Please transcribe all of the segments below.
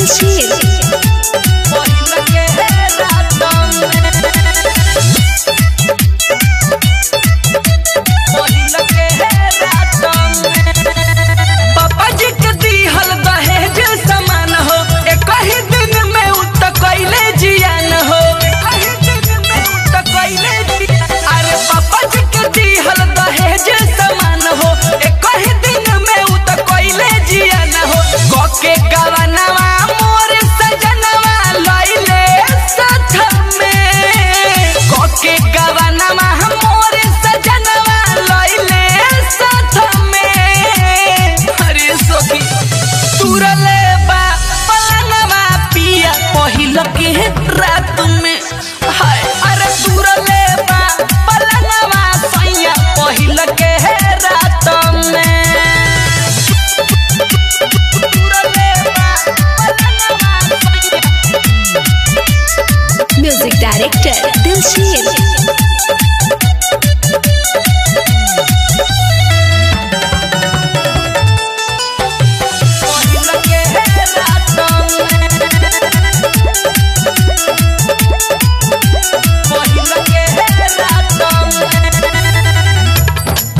दिलशील पापा जी के दिहल दहेज समान हो, एक ही दिन में उत कैले जियान हो। अरे पापा जी के दिहल दहेज समान हो, एक ही दिन में उत कैले जियान हो। कोके गवनवा मोर सजनवा लइले साथ में, कोके गवनवा मोर सजनवा लइले साथ में। अरे सखी तुरले बा पलनवा पिया पहिल के रात में, हाय अरे तुरले बा पलनवा सैया पहिल के रात में। म्यूजिक डायरेक्टर दिलशील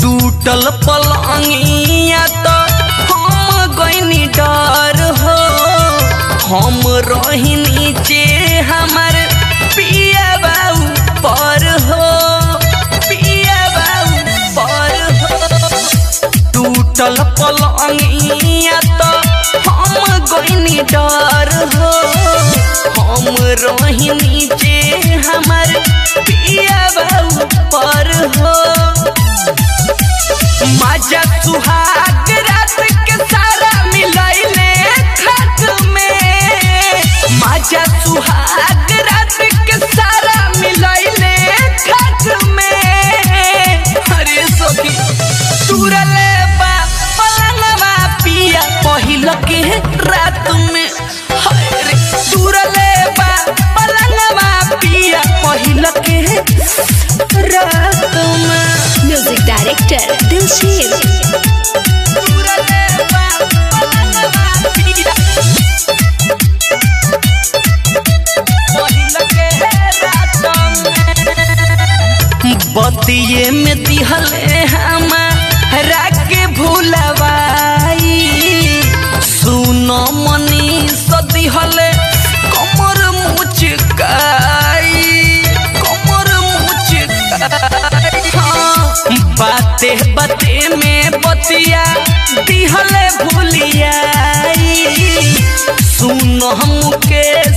टूटल पलंगिया तो हम गइनी डर हो, हम रही नीचे हमार पिया बाऊ पर हो, पिया बाऊ पर हो। टूटल पलंगिया तो हम गइनी डर हो, हम रही नीचे हमार पिया बाऊ पर हो। मजा सुहाग रात के सारा मिलैले खाट में, मजा सुहाग रात के सारा मिलैले खाट में। अरे सखी तुरले बा पलनवा पिया पहिल के रात में, हाय रे तुरले बा पलनवा पिया पहिल के रात में। म्यूजिक डायरेक्टर दिलशील बतिये में दिहले हमारा के भूलवाई, सुनो मनी सदिहले कमर मुचकाई, कमर मुचकाई। हाँ बाते बाते में बतिया दिहले भूलियाई, सुनो मुकेश